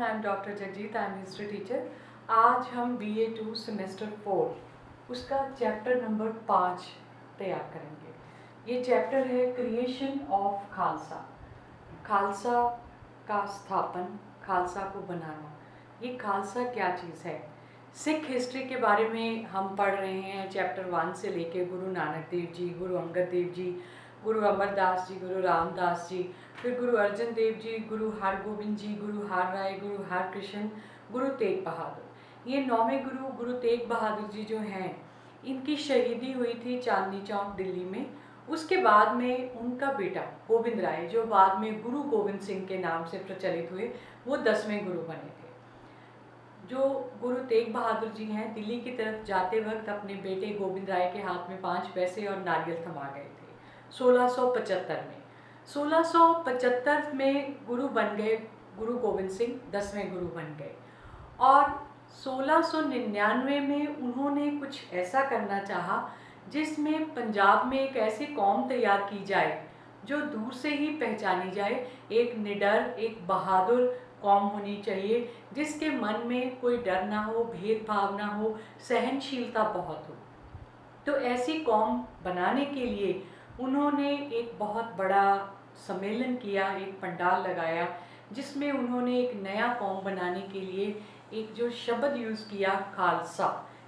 I am doctor Jagjit, I am history teacher. आज हम BA2 semester 4 उसका चैप्टर नंबर 5 तैयार करेंगे। ये चैप्टर है क्रिएशन ऑफ खालसा। खालसा का स्थापन, खालसा को बनाना। ये खालसा क्या चीज़ है? सिख हिस्ट्री के बारे में हम पढ़ रहे हैं चैप्टर 1 से लेके गुरु नानक देव जी, गुरु अंगद देव जी, गुरु अमरदास जी, गुरु रामदास जी, फिर गुरु अर्जन देव जी, गुरु हरगोबिंद जी, गुरु हर राय, गुरु हरकृष्ण, गुरु तेग बहादुर। ये 9वें गुरु गुरु तेग बहादुर जी जो हैं, इनकी शहीदी हुई थी चांदनी चौक दिल्ली में। उसके बाद में उनका बेटा गोविंद राय, जो बाद में गुरु गोविंद सिंह के नाम से प्रचलित हुए, वो 10वें गुरु बने थे। जो गुरु तेग बहादुर जी हैं, दिल्ली की तरफ जाते वक्त अपने बेटे गोविंद राय के हाथ में 5 पैसे और नारियल थमा गए थे 1675 में। 1675 में गुरु बन गए गुरु गोविंद सिंह, 10वें गुरु बन गए। और 1699 में उन्होंने कुछ ऐसा करना चाहा जिसमें पंजाब में एक ऐसी कौम तैयार की जाए जो दूर से ही पहचानी जाए। एक निडर, एक बहादुर कौम होनी चाहिए जिसके मन में कोई डर ना हो, भेदभाव ना हो, सहनशीलता बहुत हो। तो ऐसी कौम बनाने के लिए उन्होंने एक बहुत बड़ा सम्मेलन किया, एक पंडाल लगाया, जिसमें उन्होंने एक नया कौम बनाने के लिए एक जो शब्द यूज़ किया खालसा,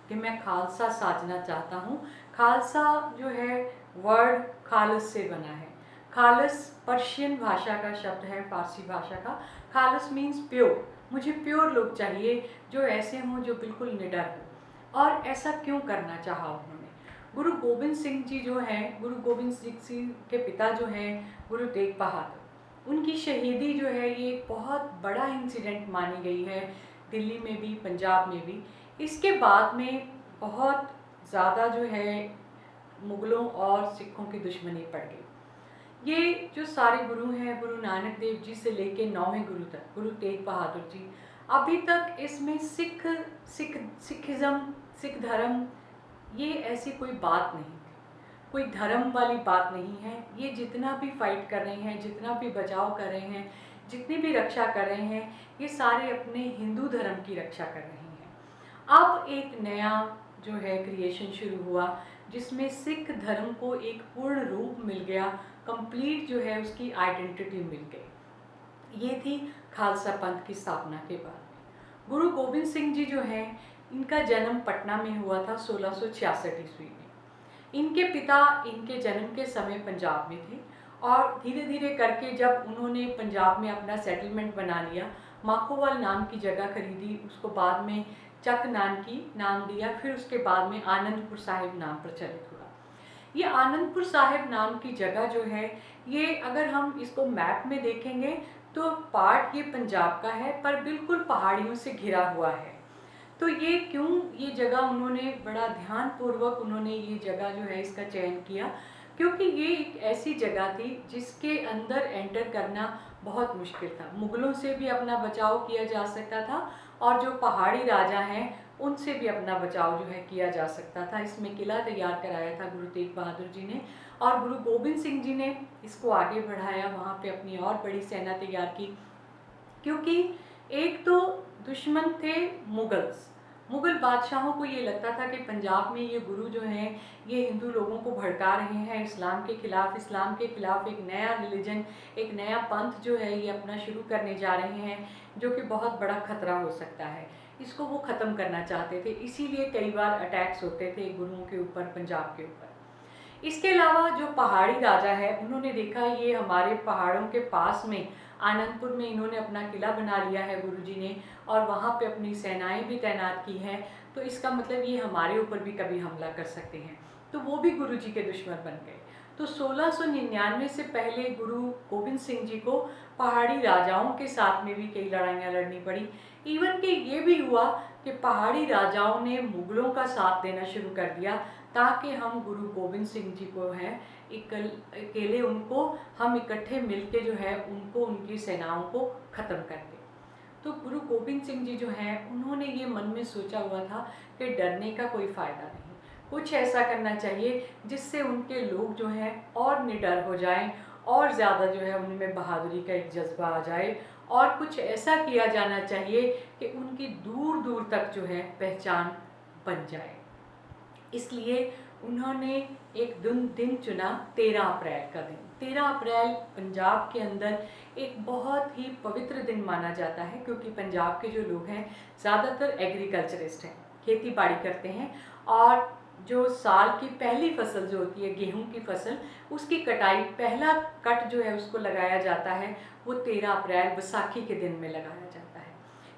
कि मैं खालसा साजना चाहता हूँ। खालसा जो है वर्ड खालस से बना है। खालस पर्शियन भाषा का शब्द है, फारसी भाषा का। खालस मीन्स प्योर। मुझे प्योर लोग चाहिए जो ऐसे हों, जो बिल्कुल निडर हो। और ऐसा क्यों करना चाहा उन्होंने? गुरु गोविंद सिंह जी जो हैं, गुरु गोविंद सिंह के पिता जो हैं गुरु तेग बहादुर, उनकी शहीदी जो है ये बहुत बड़ा इंसिडेंट मानी गई है, दिल्ली में भी, पंजाब में भी। इसके बाद में बहुत ज़्यादा जो है मुग़लों और सिखों की दुश्मनी पड़ गई। ये जो सारे गुरु हैं, गुरु नानक देव जी से लेके 9वें गुरु तक, गुरु तेग बहादुर जी, अभी तक इसमें सिखिज़म, सिख धर्म, ये ऐसी कोई बात नहीं थी, कोई धर्म वाली बात नहीं है। ये जितना भी फाइट कर रहे हैं, जितना भी बचाव कर रहे हैं, जितनी भी रक्षा कर रहे हैं, ये सारे अपने हिंदू धर्म की रक्षा कर रहे हैं। अब एक नया जो है क्रिएशन शुरू हुआ, जिसमें सिख धर्म को एक पूर्ण रूप मिल गया, कंप्लीट जो है उसकी आइडेंटिटी मिल गई। ये थी खालसा पंथ की स्थापना के बाद में। गुरु गोविंद सिंह जी जो हैं, इनका जन्म पटना में हुआ था 1666 ईस्वी में। इनके पिता इनके जन्म के समय पंजाब में थे, और धीरे धीरे करके जब उन्होंने पंजाब में अपना सेटलमेंट बना लिया, माखोवाल नाम की जगह खरीदी, उसको बाद में चक नानकी नाम दिया, फिर उसके बाद में आनंदपुर साहिब नाम प्रचलित हुआ। ये आनंदपुर साहिब नाम की जगह जो है, ये अगर हम इसको मैप में देखेंगे तो पार्ट ये पंजाब का है, पर बिल्कुल पहाड़ियों से घिरा हुआ है। तो ये क्यों, ये जगह उन्होंने बड़ा ध्यानपूर्वक उन्होंने ये जगह जो है इसका चयन किया, क्योंकि ये एक ऐसी जगह थी जिसके अंदर एंटर करना बहुत मुश्किल था। मुग़लों से भी अपना बचाव किया जा सकता था, और जो पहाड़ी राजा हैं उनसे भी अपना बचाव जो है किया जा सकता था। इसमें किला तैयार कराया था गुरु तेग बहादुर जी ने, और गुरु गोविंद सिंह जी ने इसको आगे बढ़ाया, वहाँ पे अपनी और बड़ी सेना तैयार की। क्योंकि एक तो दुश्मन थे मुग़ल बादशाहों को ये लगता था कि पंजाब में ये गुरु जो हैं ये हिंदू लोगों को भड़का रहे हैं इस्लाम के ख़िलाफ़ एक नया रिलीजन, एक नया पंथ जो है ये अपना शुरू करने जा रहे हैं, जो कि बहुत बड़ा खतरा हो सकता है। इसको वो ख़त्म करना चाहते थे, इसीलिए कई बार अटैक्स होते थे गुरुओं के ऊपर, पंजाब के ऊपर। इसके अलावा जो पहाड़ी राजा है, उन्होंने देखा ये हमारे पहाड़ों के पास में आनंदपुर में इन्होंने अपना किला बना लिया है गुरुजी ने, और वहाँ पे अपनी सेनाएं भी तैनात की हैं, तो इसका मतलब ये हमारे ऊपर भी कभी हमला कर सकते हैं। तो वो भी गुरुजी के दुश्मन बन गए। तो 1699 से पहले गुरु गोविंद सिंह जी को पहाड़ी राजाओं के साथ में भी कई लड़ाइयाँ लड़नी पड़ी। इवन कि ये भी हुआ कि पहाड़ी राजाओं ने मुग़लों का साथ देना शुरू कर दिया, ताकि हम गुरु गोविंद सिंह जी को है अकेले उनको हम इकट्ठे मिलके जो है उनको, उनकी सेनाओं को ख़त्म कर दें। तो गुरु गोविंद सिंह जी जो हैं, उन्होंने ये मन में सोचा हुआ था कि डरने का कोई फ़ायदा नहीं, कुछ ऐसा करना चाहिए जिससे उनके लोग जो हैं और निडर हो जाएं, और ज़्यादा जो है उनमें बहादुरी का एक जज्बा आ जाए और कुछ ऐसा किया जाना चाहिए कि उनकी दूर दूर तक जो है पहचान बन जाए। इसलिए उन्होंने एक दिन चुना 13 अप्रैल का दिन। 13 अप्रैल पंजाब के अंदर एक बहुत ही पवित्र दिन माना जाता है, क्योंकि पंजाब के जो लोग हैं ज़्यादातर एग्रीकल्चरिस्ट हैं, खेती बाड़ी करते हैं, और जो साल की पहली फसल जो होती है गेहूं की फसल, उसकी कटाई, पहला कट जो है उसको लगाया जाता है, वो 13 अप्रैल बैसाखी के दिन में लगाया जाता है।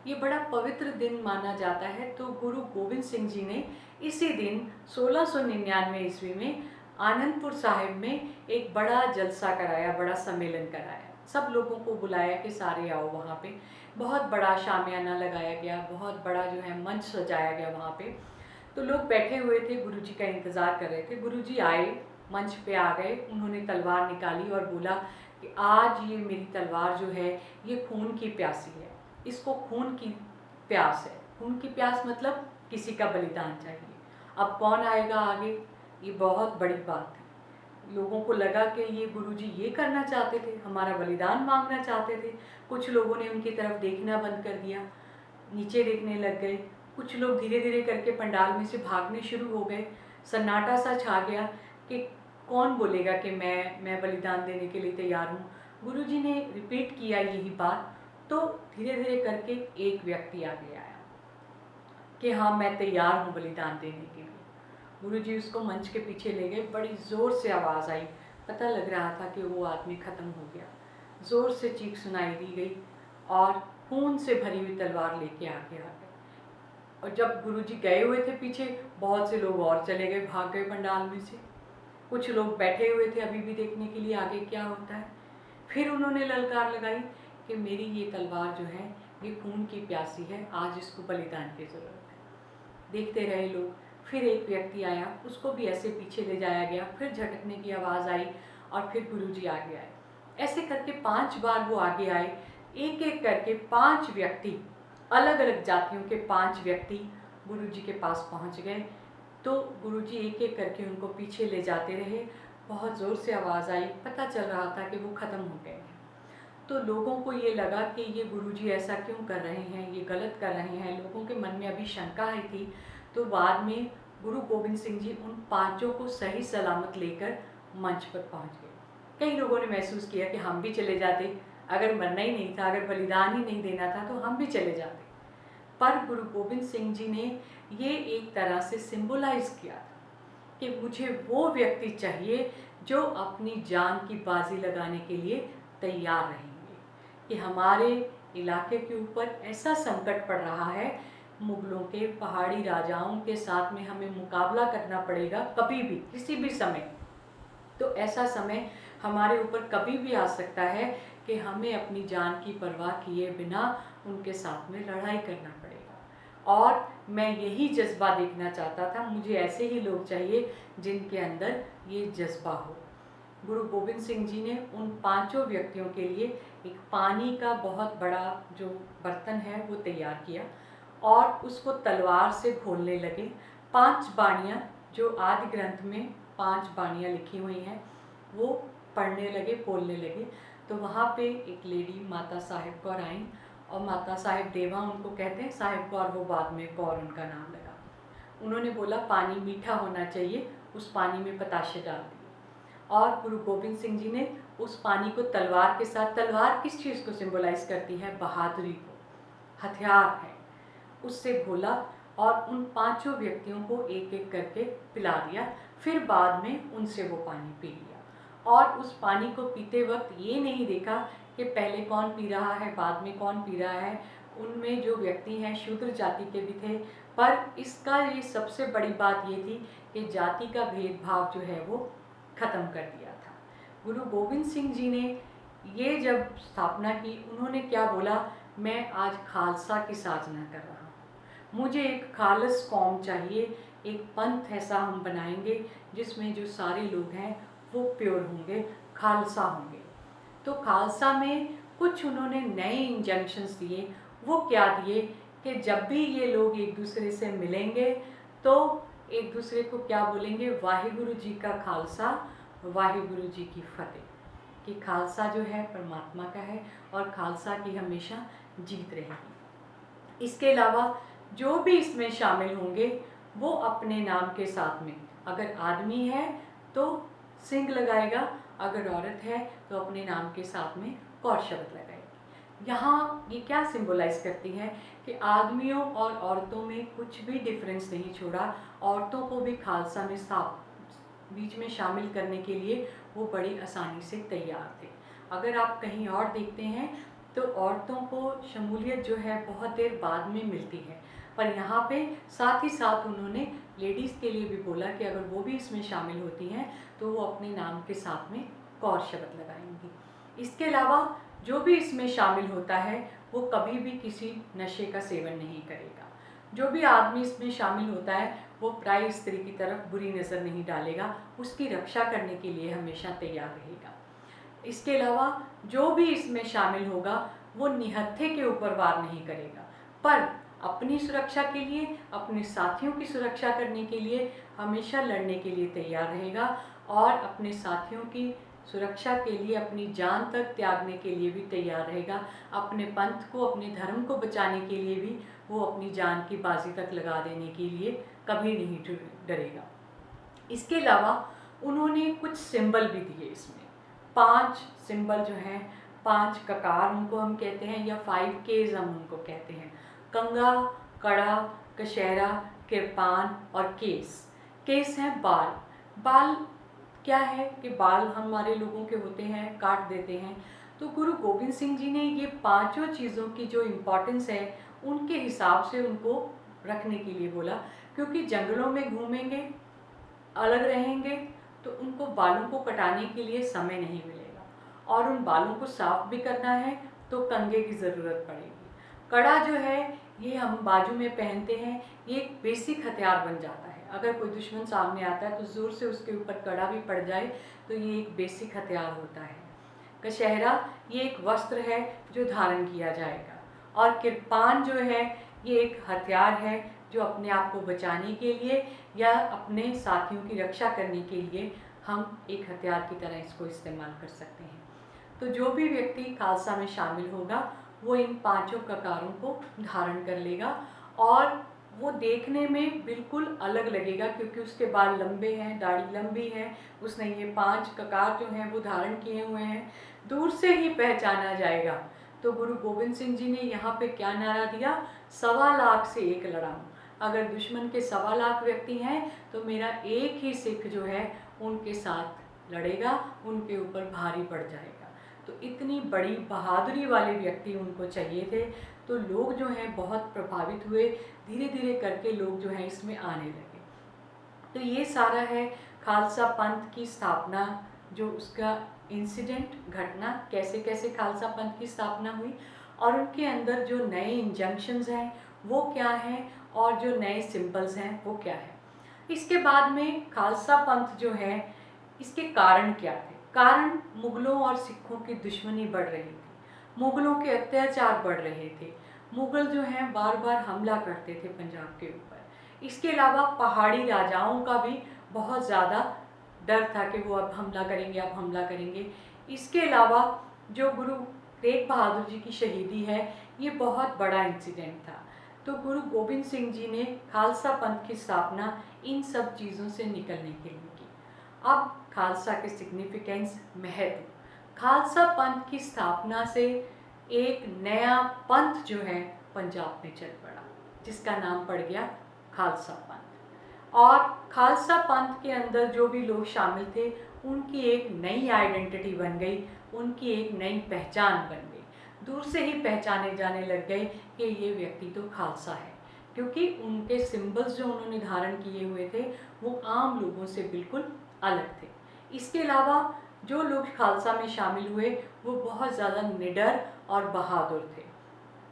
ये बड़ा पवित्र दिन माना जाता है। तो गुरु गोविंद सिंह जी ने इसी दिन 1699 ईस्वी में आनंदपुर साहिब में एक बड़ा जलसा कराया, बड़ा सम्मेलन कराया, सब लोगों को बुलाया कि सारे आओ वहाँ पे। बहुत बड़ा शामियाना लगाया गया, बहुत बड़ा जो है मंच सजाया गया वहाँ पे। तो लोग बैठे हुए थे, गुरुजी का इंतज़ार कर रहे थे। गुरुजी आए, मंच पे आ गए, उन्होंने तलवार निकाली और बोला कि आज ये मेरी तलवार जो है ये खून की प्यासी है, इसको खून की प्यास है। खून की प्यास मतलब किसी का बलिदान चाहिए। अब कौन आएगा आगे, ये बहुत बड़ी बात है। लोगों को लगा कि ये गुरुजी ये करना चाहते थे, हमारा बलिदान मांगना चाहते थे। कुछ लोगों ने उनकी तरफ देखना बंद कर दिया, नीचे देखने लग गए। कुछ लोग धीरे धीरे करके पंडाल में से भागने शुरू हो गए। सन्नाटा सा छा गया कि कौन बोलेगा कि मैं बलिदान देने के लिए तैयार हूँ। गुरुजी ने रिपीट किया यही बात, तो धीरे धीरे करके एक व्यक्ति आगे आया कि हाँ मैं तैयार हूँ बलिदान देने के लिए। गुरुजी उसको मंच के पीछे ले गए, बड़ी ज़ोर से आवाज़ आई, पता लग रहा था कि वो आदमी ख़त्म हो गया। ज़ोर से चीख सुनाई दी गई और खून से भरी हुई तलवार लेके आगे आ गए। और जब गुरुजी गए हुए थे पीछे, बहुत से लोग और चले गए, भाग गए पंडाल में से। कुछ लोग बैठे हुए थे अभी भी देखने के लिए आगे क्या होता है। फिर उन्होंने ललकार लगाई कि मेरी ये तलवार जो है ये खून की प्यासी है, आज इसको बलिदान की ज़रूरत है। देखते रहे लोग। फिर एक व्यक्ति आया, उसको भी ऐसे पीछे ले जाया गया, फिर झटकने की आवाज़ आई और फिर गुरुजी आगे आए। ऐसे करके 5 बार वो आगे आए। एक एक करके 5 व्यक्ति, अलग अलग जातियों के 5 व्यक्ति गुरुजी के पास पहुंच गए। तो गुरुजी एक एक करके उनको पीछे ले जाते रहे। बहुत ज़ोर से आवाज़ आई, पता चल रहा था कि वो ख़त्म हो गए हैं। तो लोगों को ये लगा कि ये गुरुजी ऐसा क्यों कर रहे हैं, ये गलत कर रहे हैं। लोगों के मन में अभी शंका आई थी। तो बाद में गुरु गोविंद सिंह जी उन 5 को सही सलामत लेकर मंच पर पहुंच गए। कई लोगों ने महसूस किया कि हम भी चले जाते, अगर मरना ही नहीं था, अगर बलिदान ही नहीं देना था तो हम भी चले जाते। पर गुरु गोविंद सिंह जी ने ये एक तरह से सिंबलाइज किया था कि मुझे वो व्यक्ति चाहिए जो अपनी जान की बाजी लगाने के लिए तैयार रहेंगे। कि हमारे इलाके के ऊपर ऐसा संकट पड़ रहा है, मुगलों के, पहाड़ी राजाओं के साथ में हमें मुकाबला करना पड़ेगा कभी भी, किसी भी समय। तो ऐसा समय हमारे ऊपर कभी भी आ सकता है कि हमें अपनी जान की परवाह किए बिना उनके साथ में लड़ाई करना पड़ेगा। और मैं यही जज्बा देखना चाहता था, मुझे ऐसे ही लोग चाहिए जिनके अंदर ये जज्बा हो। गुरु गोविंद सिंह जी ने उन 5 व्यक्तियों के लिए एक पानी का बहुत बड़ा जो बर्तन है वो तैयार किया और उसको तलवार से घोलने लगे। 5 बाणियाँ, जो आदि ग्रंथ में 5 बाणियाँ लिखी हुई हैं, वो पढ़ने लगे, बोलने लगे। तो वहाँ पे एक लेडी माता साहिब कौर आई, और माता साहिब देवा उनको कहते हैं, साहिब कौर वो बाद में कौर उनका नाम लगा। उन्होंने बोला पानी मीठा होना चाहिए, उस पानी में पताशे डाल दिए। और गुरु गोविंद सिंह जी ने उस पानी को तलवार के साथ, तलवार किस चीज़ को सिंबलाइज करती है, बहादुरी को, हथियार है, उससे घोला और उन 5 व्यक्तियों को एक एक करके पिला दिया। फिर बाद में उनसे वो पानी पी लिया। और उस पानी को पीते वक्त ये नहीं देखा कि पहले कौन पी रहा है, बाद में कौन पी रहा है। उनमें जो व्यक्ति हैं शूद्र जाति के भी थे, पर इसका ये सबसे बड़ी बात ये थी कि जाति का भेदभाव जो है वो ख़त्म कर दिया था। गुरु गोविंद सिंह जी ने ये जब स्थापना की, उन्होंने क्या बोला, मैं आज खालसा की साधना कर रहा हूँ, मुझे एक खालस कौम चाहिए, एक पंथ ऐसा हम बनाएंगे जिसमें जो सारे लोग हैं वो प्योर होंगे, खालसा होंगे। तो खालसा में कुछ उन्होंने नए इंजंक्शंस दिए। वो क्या दिए कि जब भी ये लोग एक दूसरे से मिलेंगे तो एक दूसरे को क्या बोलेंगे, वाहिगुरु जी का खालसा, वाहिगुरु जी की फतेह। कि खालसा जो है परमात्मा का है और खालसा की हमेशा जीत रहेगी। इसके अलावा जो भी इसमें शामिल होंगे वो अपने नाम के साथ में, अगर आदमी है तो सिंह लगाएगा, अगर औरत है तो अपने नाम के साथ में कौर शब्द लगाएगी। यहाँ ये क्या सिंबलाइज करती है कि आदमियों और औरतों में कुछ भी डिफरेंस नहीं छोड़ा, औरतों को भी खालसा में बीच में शामिल करने के लिए वो बड़ी आसानी से तैयार थे। अगर आप कहीं और देखते हैं तो औरतों को शमूलियत जो है बहुत देर बाद में मिलती है, पर यहाँ पे साथ ही साथ उन्होंने लेडीज़ के लिए भी बोला कि अगर वो भी इसमें शामिल होती हैं तो वो अपने नाम के साथ में कौर शब्द लगाएंगी। इसके अलावा जो भी इसमें शामिल होता है वो कभी भी किसी नशे का सेवन नहीं करेगा। जो भी आदमी इसमें शामिल होता है वो पराई स्त्री की तरफ बुरी नज़र नहीं डालेगा, उसकी रक्षा करने के लिए हमेशा तैयार रहेगा। इसके अलावा जो भी इसमें शामिल होगा वो निहत्थे के ऊपर वार नहीं करेगा, पर अपनी सुरक्षा के लिए, अपने साथियों की सुरक्षा करने के लिए हमेशा लड़ने के लिए तैयार रहेगा और अपने साथियों की सुरक्षा के लिए अपनी जान तक त्यागने के लिए भी तैयार रहेगा। अपने पंथ को, अपने धर्म को बचाने के लिए भी वो अपनी जान की बाजी तक लगा देने के लिए कभी नहीं डरेगा। इसके अलावा उन्होंने कुछ सिंबल भी दिए इसमें, 5 सिंबल जो हैं, 5 ककार उनको हम कहते हैं या 5 केज हम उनको कहते हैं। कंगा, कड़ा, कशहरा, किरपान और केस। केस हैं बाल। बाल क्या है कि बाल हमारे लोगों के होते हैं, काट देते हैं। तो गुरु गोविंद सिंह जी ने ये पांचों चीज़ों की जो इम्पोर्टेंस है उनके हिसाब से उनको रखने के लिए बोला, क्योंकि जंगलों में घूमेंगे, अलग रहेंगे तो उनको बालों को कटाने के लिए समय नहीं मिलेगा और उन बालों को साफ भी करना है तो कंघे की ज़रूरत पड़ेगी। कड़ा जो है ये हम बाजू में पहनते हैं, ये एक बेसिक हथियार बन जाता है। अगर कोई दुश्मन सामने आता है तो ज़ोर से उसके ऊपर कड़ा भी पड़ जाए तो ये एक बेसिक हथियार होता है। कशहरा ये एक वस्त्र है जो धारण किया जाएगा और किरपान जो है ये एक हथियार है जो अपने आप को बचाने के लिए या अपने साथियों की रक्षा करने के लिए हम एक हथियार की तरह इसको इस्तेमाल कर सकते हैं। तो जो भी व्यक्ति खालसा में शामिल होगा वो इन पांचों ककारों को धारण कर लेगा और वो देखने में बिल्कुल अलग लगेगा, क्योंकि उसके बाल लंबे हैं, दाढ़ी लंबी है, उसने ये 5 ककार जो हैं वो धारण किए हुए हैं, दूर से ही पहचाना जाएगा। तो गुरु गोविंद सिंह जी ने यहाँ पे क्या नारा दिया, 1.25 लाख से एक लड़ाऊं। अगर दुश्मन के 1.25 लाख व्यक्ति हैं तो मेरा एक ही सिख जो है उनके साथ लड़ेगा, उनके ऊपर भारी पड़ जाएगा। तो इतनी बड़ी बहादुरी वाले व्यक्ति उनको चाहिए थे। तो लोग जो हैं बहुत प्रभावित हुए, धीरे धीरे करके लोग जो हैं इसमें आने लगे। तो ये सारा है खालसा पंथ की स्थापना, जो उसका इंसिडेंट, घटना, कैसे कैसे खालसा पंथ की स्थापना हुई और उनके अंदर जो नए इंजंक्शंस हैं वो क्या हैं और जो नए सिंबल्स हैं वो क्या है। इसके बाद में खालसा पंथ जो है इसके कारण क्या थे। कारण मुगलों और सिखों की दुश्मनी बढ़ रही थी, मुगलों के अत्याचार बढ़ रहे थे, मुगल जो हैं बार बार हमला करते थे पंजाब के ऊपर। इसके अलावा पहाड़ी राजाओं का भी बहुत ज़्यादा डर था कि वो अब हमला करेंगे, अब हमला करेंगे। इसके अलावा जो गुरु तेग बहादुर जी की शहीदी है ये बहुत बड़ा इंसिडेंट था। तो गुरु गोविंद सिंह जी ने खालसा पंथ की स्थापना इन सब चीज़ों से निकलने के लिए की। अब खालसा के सिग्निफिकेंस, महत्व, खालसा पंथ की स्थापना से एक नया पंथ जो है पंजाब में चल पड़ा, जिसका नाम पड़ गया खालसा पंथ। और खालसा पंथ के अंदर जो भी लोग शामिल थे उनकी एक नई आइडेंटिटी बन गई, उनकी एक नई पहचान बन गई। दूर से ही पहचाने जाने लग गए कि ये व्यक्ति तो खालसा है, क्योंकि उनके सिंबल्स जो उन्होंने धारण किए हुए थे वो आम लोगों से बिल्कुल अलग थे। इसके अलावा जो लोग खालसा में शामिल हुए वो बहुत ज़्यादा निडर और बहादुर थे,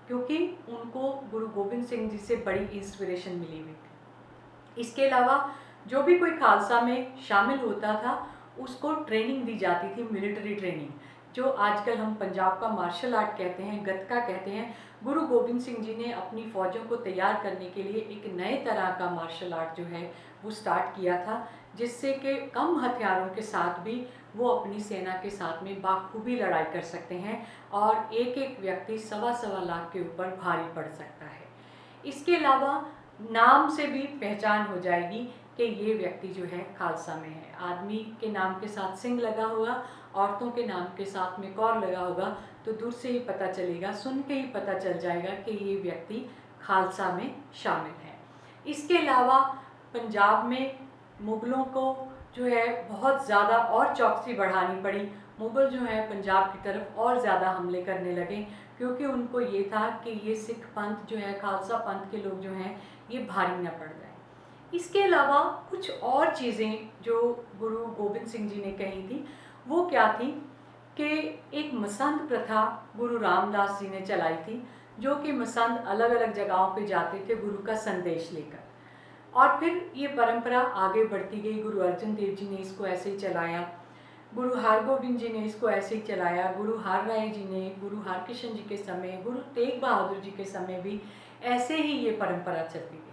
क्योंकि उनको गुरु गोविंद सिंह जी से बड़ी इंस्पिरेशन मिली हुई थी। इसके अलावा जो भी कोई खालसा में शामिल होता था उसको ट्रेनिंग दी जाती थी, मिलिट्री ट्रेनिंग, जो आजकल हम पंजाब का मार्शल आर्ट कहते हैं, गतका कहते हैं। गुरु गोविंद सिंह जी ने अपनी फ़ौजों को तैयार करने के लिए एक नए तरह का मार्शल आर्ट जो है वो स्टार्ट किया था, जिससे कि कम हथियारों के साथ भी वो अपनी सेना के साथ में बाखूबी लड़ाई कर सकते हैं और एक एक व्यक्ति सवा सवा लाख के ऊपर भारी पड़ सकता है। इसके अलावा नाम से भी पहचान हो जाएगी कि ये व्यक्ति जो है खालसा में है। आदमी के नाम के साथ सिंह लगा होगा, औरतों के नाम के साथ में कौर लगा होगा, तो दूर से ही पता चलेगा, सुन के ही पता चल जाएगा कि ये व्यक्ति खालसा में शामिल है। इसके अलावा पंजाब में मुग़लों को जो है बहुत ज़्यादा और चौकसी बढ़ानी पड़ी। मुग़ल जो है पंजाब की तरफ और ज़्यादा हमले करने लगे, क्योंकि उनको ये था कि ये सिख पंथ जो है, खालसा पंथ के लोग जो हैं, ये भारी न पड़ जाए। इसके अलावा कुछ और चीज़ें जो गुरु गोबिंद सिंह जी ने कही थी, वो क्या थी कि एक मसंद प्रथा गुरु रामदास जी ने चलाई थी, जो कि मसंद अलग अलग जगहों पे जाते थे गुरु का संदेश लेकर, और फिर ये परंपरा आगे बढ़ती गई। गुरु अर्जन देव जी ने इसको ऐसे ही चलाया, गुरु हरगोबिंद जी ने इसको ऐसे ही चलाया, गुरु हर राय जी ने, गुरु हरकृष्ण जी के समय, गुरु तेग बहादुर जी के समय भी ऐसे ही ये परंपरा चलती गई।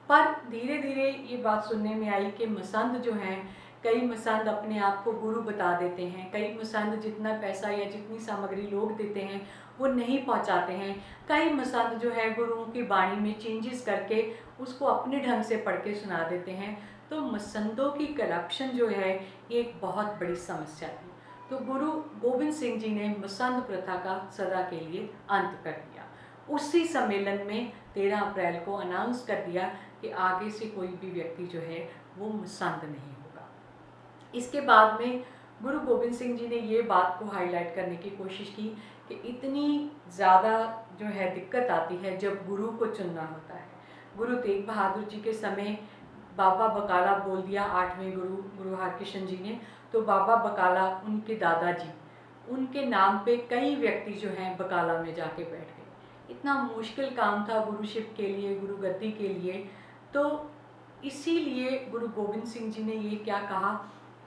पर धीरे धीरे ये बात सुनने में आई कि मसंद जो हैं, कई मसंद अपने आप को गुरु बता देते हैं, कई मसंद जितना पैसा या जितनी सामग्री लोग देते हैं वो नहीं पहुंचाते हैं, कई मसंद जो है गुरुओं की बाणी में चेंजेस करके उसको अपने ढंग से पढ़ के सुना देते हैं। तो मसंदों की करप्शन जो है ये एक बहुत बड़ी समस्या थी। तो गुरु गोबिंद सिंह जी ने मसंद प्रथा का सदा के लिए अंत कर दिया। उसी सम्मेलन में 13 अप्रैल को अनाउंस कर दिया कि आगे से कोई भी व्यक्ति जो है वो मसंद नहीं होगा। इसके बाद में गुरु गोबिंद सिंह जी ने ये बात को हाईलाइट करने की कोशिश की कि इतनी ज़्यादा जो है दिक्कत आती है जब गुरु को चुनना होता है। गुरु तेग बहादुर जी के समय बाबा बकाला बोल दिया 8वें गुरु गुरु हरकृष्ण जी ने, तो बाबा बकाला उनके दादाजी, उनके नाम पे कई व्यक्ति जो हैं बकाला में जाके बैठ गए। इतना मुश्किल काम था गुरुशिप के लिए, गुरु गद्दी के लिए। तो इसीलिए गुरु गोबिंद सिंह जी ने ये क्या कहा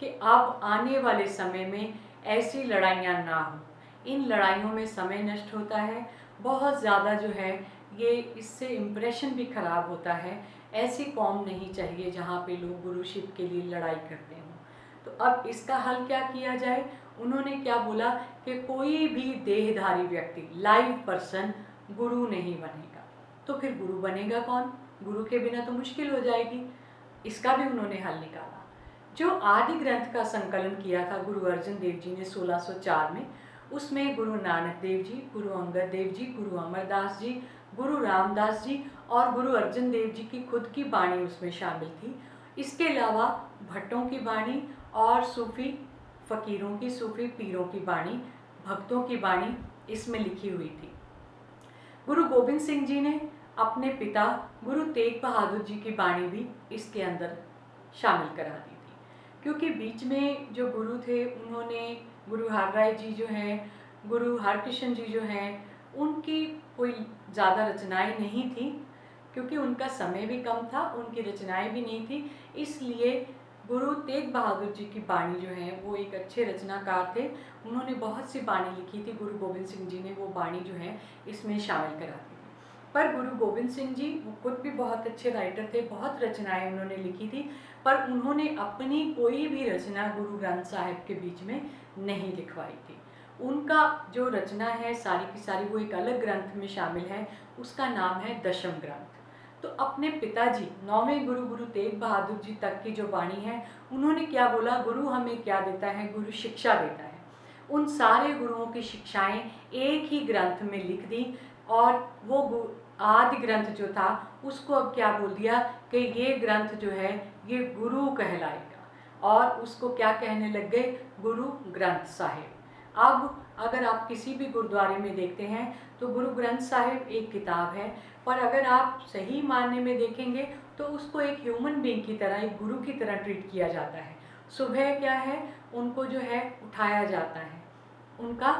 कि अब आने वाले समय में ऐसी लड़ाइयाँ ना हो, इन लड़ाइयों में समय नष्ट होता है, बहुत ज़्यादा जो है ये इससे इम्प्रेशन भी ख़राब होता है। ऐसी कौम नहीं चाहिए जहाँ पे लोग गुरुशिप के लिए लड़ाई करते हों। तो अब इसका हल क्या किया जाए? उन्होंने क्या बोला कि कोई भी देहधारी व्यक्ति, लाइव पर्सन गुरु नहीं बनेगा। तो फिर गुरु बनेगा कौन? गुरु के बिना तो मुश्किल हो जाएगी। इसका भी उन्होंने हल निकाला। जो आदि ग्रंथ का संकलन किया था गुरु अर्जन देव जी ने 1604 में, उसमें गुरु नानक देव जी, गुरु अंगद देव जी, गुरु अमरदास जी, गुरु रामदास जी और गुरु अर्जन देव जी की खुद की बाणी उसमें शामिल थी। इसके अलावा भट्टों की बाणी और सूफी फ़कीरों की, सूफी पीरों की बाणी, भक्तों की बाणी इसमें लिखी हुई थी। गुरु गोबिंद सिंह जी ने अपने पिता गुरु तेग बहादुर जी की बाणी भी इसके अंदर शामिल करा दी थी, क्योंकि बीच में जो गुरु थे उन्होंने, गुरु हर राय जी जो हैं, गुरु हरकृष्ण जी जो हैं, उनकी कोई ज़्यादा रचनाएं नहीं थी, क्योंकि उनका समय भी कम था, उनकी रचनाएं भी नहीं थी। इसलिए गुरु तेग बहादुर जी की बाणी जो है वो एक अच्छे रचनाकार थे, उन्होंने बहुत सी बाणी लिखी थी। गुरु गोबिंद सिंह जी ने वो बाणी जो है इसमें शामिल करा दी थी। पर गुरु गोबिंद सिंह जी वो खुद भी बहुत अच्छे राइटर थे, बहुत रचनाएं उन्होंने लिखी थी, पर उन्होंने अपनी कोई भी रचना गुरु ग्रंथ साहिब के बीच में नहीं लिखवाई थी। उनका जो रचना है सारी की सारी वो एक अलग ग्रंथ में शामिल है, उसका नाम है दशम ग्रंथ। तो अपने पिताजी 9वें गुरु गुरु तेग बहादुर जी तक की जो बाणी है, उन्होंने क्या बोला, गुरु हमें क्या देता है? गुरु शिक्षा देता है। उन सारे गुरुओं की शिक्षाएं एक ही ग्रंथ में लिख दी, और वो आदि ग्रंथ जो था उसको अब क्या बोल दिया कि ये ग्रंथ जो है ये गुरु कहलाएगा, और उसको क्या कहने लग गए? गुरु ग्रंथ साहिब। अब अगर आप किसी भी गुरुद्वारे में देखते हैं तो गुरु ग्रंथ साहिब एक किताब है, पर अगर आप सही मायने में देखेंगे तो उसको एक ह्यूमन बीइंग की तरह, एक गुरु की तरह ट्रीट किया जाता है। सुबह क्या है, उनको जो है उठाया जाता है, उनका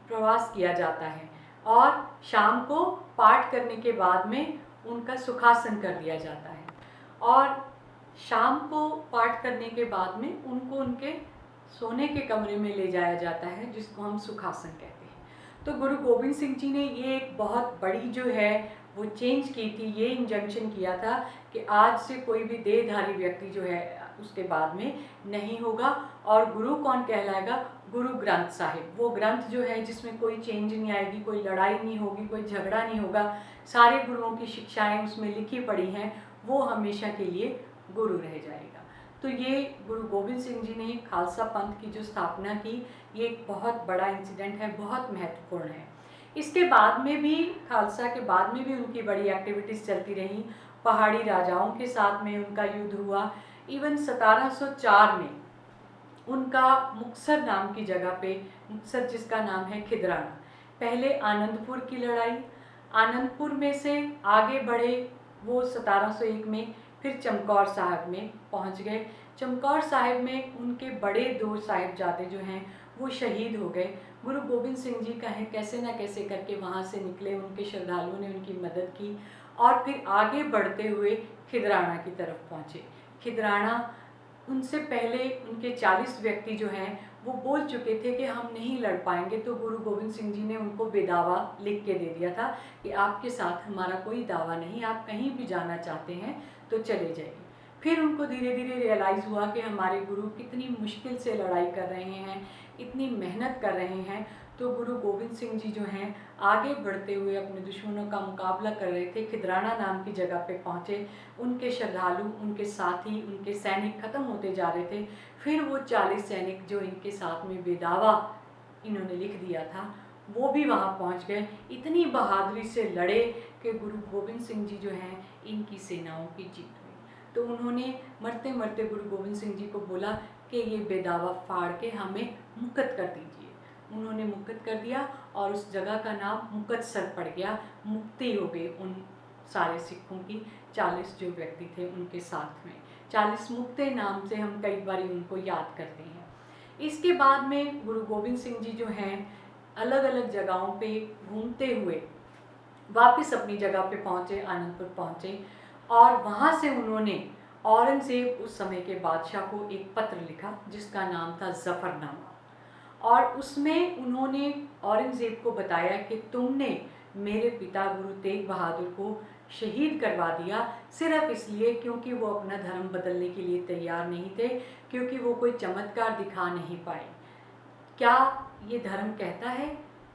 प्रवास किया जाता है, और शाम को पाठ करने के बाद में उनका सुखासन कर दिया जाता है, और शाम को पाठ करने के बाद में उनको उनके सोने के कमरे में ले जाया जाता है, जिसको हम सुखासन कहते हैं। तो गुरु गोबिंद सिंह जी ने ये एक बहुत बड़ी जो है वो चेंज की थी, ये इंजंक्शन किया था कि आज से कोई भी देहधारी व्यक्ति जो है उसके बाद में नहीं होगा। और गुरु कौन कहलाएगा? गुरु ग्रंथ साहिब, वो ग्रंथ जो है जिसमें कोई चेंज नहीं आएगी, कोई लड़ाई नहीं होगी, कोई झगड़ा नहीं होगा, सारे गुरुओं की शिक्षाएं उसमें लिखी पड़ी हैं, वो हमेशा के लिए गुरु रह जाएगा। तो ये गुरु गोबिंद सिंह जी ने खालसा पंथ की जो स्थापना की, ये एक बहुत बड़ा इंसिडेंट है, बहुत महत्वपूर्ण है। इसके बाद में भी, खालसा के बाद में भी उनकी बड़ी एक्टिविटीज़ चलती रहीं। पहाड़ी राजाओं के साथ में उनका युद्ध हुआ। इवन 1704 में उनका मुक्तसर नाम की जगह पे, मुक्तसर जिसका नाम है खिदराना, पहले आनंदपुर की लड़ाई, आनंदपुर में से आगे बढ़े वो 1701 में, फिर चमकौर साहिब में पहुंच गए। चमकौर साहिब में उनके बड़े 2 साहिबजादे जो हैं वो शहीद हो गए। गुरु गोबिंद सिंह जी कहें कैसे न कैसे करके वहाँ से निकले, उनके श्रद्धालुओं ने उनकी मदद की और फिर आगे बढ़ते हुए खिदराना की तरफ पहुँचे। खिदराना, उनसे पहले उनके 40 व्यक्ति जो हैं वो बोल चुके थे कि हम नहीं लड़ पाएंगे, तो गुरु गोबिंद सिंह जी ने उनको बेदावा लिख के दे दिया था कि आपके साथ हमारा कोई दावा नहीं, आप कहीं भी जाना चाहते हैं तो चले जाइए। फिर उनको धीरे धीरे रियलाइज़ हुआ कि हमारे गुरु कितनी मुश्किल से लड़ाई कर रहे हैं, इतनी मेहनत कर रहे हैं। तो गुरु गोबिंद सिंह जी जो हैं आगे बढ़ते हुए अपने दुश्मनों का मुकाबला कर रहे थे। खिदराना नाम की जगह पे पहुँचे, उनके श्रद्धालु, उनके साथी, उनके सैनिक ख़त्म होते जा रहे थे। फिर वो 40 सैनिक जो इनके साथ में बेदावा इन्होंने लिख दिया था, वो भी वहाँ पहुँच गए। इतनी बहादुरी से लड़े कि गुरु गोबिंद सिंह जी जो हैं इनकी सेनाओं की जीत हुई। तो उन्होंने मरते मरते गुरु गोबिंद सिंह जी को बोला कि ये बेदावा फाड़ के हमें मुक्त कर दीजिए। उन्होंने मुक्त कर दिया और उस जगह का नाम मुक्तसर पड़ गया। मुक्ति हो गई उन सारे सिखों की, 40 जो व्यक्ति थे उनके साथ में। 40 मुक्ते नाम से हम कई बार उनको याद करते हैं। इसके बाद में गुरु गोबिंद सिंह जी जो हैं अलग अलग जगहों पे घूमते हुए वापस अपनी जगह पे पहुँचे, आनंदपुर पहुँचे और वहाँ से उन्होंने औरंगज़ेब, उस समय के बादशाह को एक पत्र लिखा जिसका नाम था ज़फ़रनामा। और उसमें उन्होंने औरंगज़ेब को बताया कि तुमने मेरे पिता गुरु तेग बहादुर को शहीद करवा दिया सिर्फ इसलिए क्योंकि वो अपना धर्म बदलने के लिए तैयार नहीं थे, क्योंकि वो कोई चमत्कार दिखा नहीं पाए। क्या ये धर्म कहता है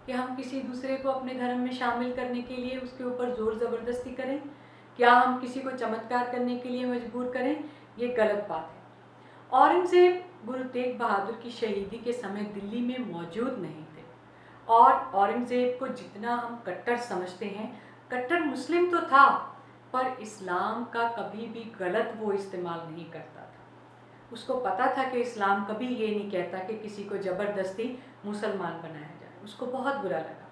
कि हम किसी दूसरे को अपने धर्म में शामिल करने के लिए उसके ऊपर ज़ोर ज़बरदस्ती करें? क्या हम किसी को चमत्कार करने के लिए मजबूर करें? ये गलत बात है। औरंगज़ेब गुरु तेग बहादुर की शहीदी के समय दिल्ली में मौजूद नहीं थे और औरंगज़ेब को जितना हम कट्टर समझते हैं, कट्टर मुस्लिम तो था पर इस्लाम का कभी भी गलत वो इस्तेमाल नहीं करता था। उसको पता था कि इस्लाम कभी ये नहीं कहता कि किसी को ज़बरदस्ती मुसलमान बनाया जाए। उसको बहुत बुरा लगा।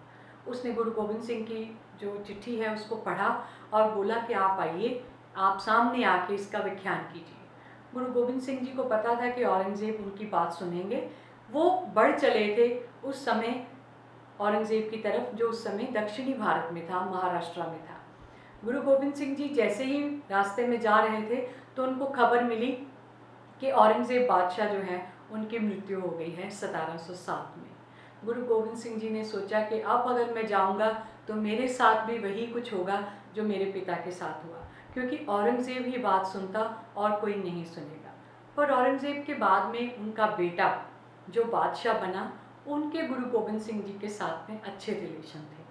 उसने गुरु गोबिंद सिंह की जो चिट्ठी है उसको पढ़ा और बोला कि आप आइए, आप सामने आके इसका व्याख्यान कीजिए। गुरु गोबिंद सिंह जी को पता था कि औरंगज़ेब उनकी बात सुनेंगे। वो बढ़ चले थे उस समय औरंगज़ेब की तरफ, जो उस समय दक्षिणी भारत में था, महाराष्ट्र में था। गुरु गोबिंद सिंह जी जैसे ही रास्ते में जा रहे थे तो उनको खबर मिली कि औरंगज़ेब बादशाह जो है उनकी मृत्यु हो गई है 1707 में। गुरु गोबिंद सिंह जी ने सोचा कि अब अगर मैं जाऊंगा तो मेरे साथ भी वही कुछ होगा जो मेरे पिता के साथ हुआ, क्योंकि औरंगज़ेब ही बात सुनता और कोई नहीं सुनेगा। पर औरंगज़ेब के बाद में उनका बेटा जो बादशाह बना, उनके गुरु गोबिंद सिंह जी के साथ में अच्छे रिलेशन थे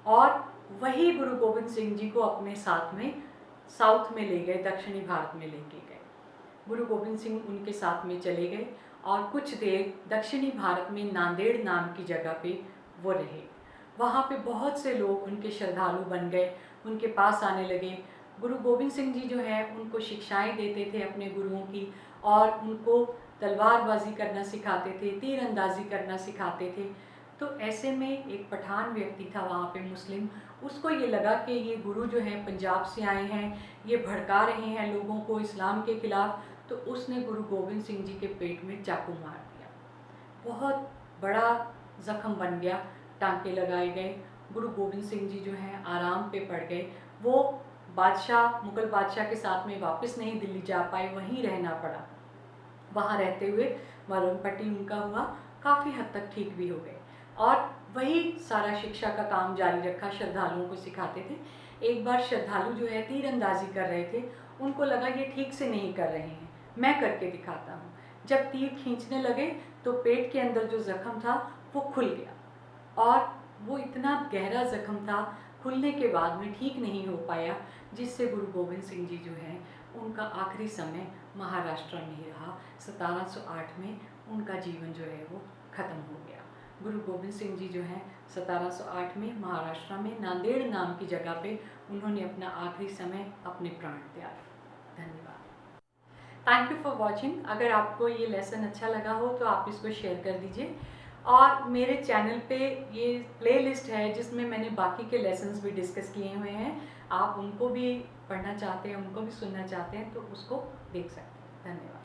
और वही गुरु गोबिंद सिंह जी को अपने साथ में साउथ में ले गए, दक्षिणी भारत में लेके गए। गुरु गोबिंद सिंह उनके साथ में चले गए और कुछ देर दक्षिणी भारत में नांदेड़ नाम की जगह पे वो रहे। वहाँ पे बहुत से लोग उनके श्रद्धालु बन गए, उनके पास आने लगे। गुरु गोबिंद सिंह जी जो हैं उनको शिक्षाएं देते थे अपने गुरुओं की और उनको तलवारबाजी करना सिखाते थे, तीरंदाजी करना सिखाते थे। तो ऐसे में एक पठान व्यक्ति था वहाँ पे मुस्लिम, उसको ये लगा कि ये गुरु जो हैं पंजाब से आए हैं, ये भड़का रहे हैं लोगों को इस्लाम के ख़िलाफ़। तो उसने गुरु गोबिंद सिंह जी के पेट में चाकू मार दिया। बहुत बड़ा ज़ख्म बन गया, टांके लगाए गए। गुरु गोबिंद सिंह जी जो हैं आराम पे पड़ गए। वो बादशाह, मुग़ल बादशाह के साथ में वापस नहीं दिल्ली जा पाए, वहीं रहना पड़ा। वहाँ रहते हुए मरण पट्टी उनका हुआ, काफ़ी हद तक ठीक भी हो गए और वही सारा शिक्षा का काम जारी रखा, श्रद्धालुओं को सिखाते थे। एक बार श्रद्धालु जो है तीरंदाजी कर रहे थे, उनको लगा ये ठीक से नहीं कर रहे हैं, मैं करके दिखाता हूँ। जब तीर खींचने लगे तो पेट के अंदर जो ज़ख्म था वो खुल गया और वो इतना गहरा ज़ख्म था, खुलने के बाद में ठीक नहीं हो पाया, जिससे गुरु गोबिंद सिंह जी जो है उनका आखिरी समय महाराष्ट्र में ही रहा। 1708 में उनका जीवन जो है वो ख़त्म हो गया। गुरु गोबिंद सिंह जी जो हैं 1708 में महाराष्ट्र में नांदेड़ नाम की जगह पे उन्होंने अपना आखिरी समय अपने प्राण त्यागे। धन्यवाद। Thank you for watching. अगर आपको ये लेसन अच्छा लगा हो तो आप इसको शेयर कर दीजिए, और मेरे चैनल पे ये प्लेलिस्ट है जिसमें मैंने बाकी के लेसन्स भी डिस्कस किए हुए हैं। आप उनको भी पढ़ना चाहते हैं, उनको भी सुनना चाहते हैं तो उसको देख सकते हैं। धन्यवाद।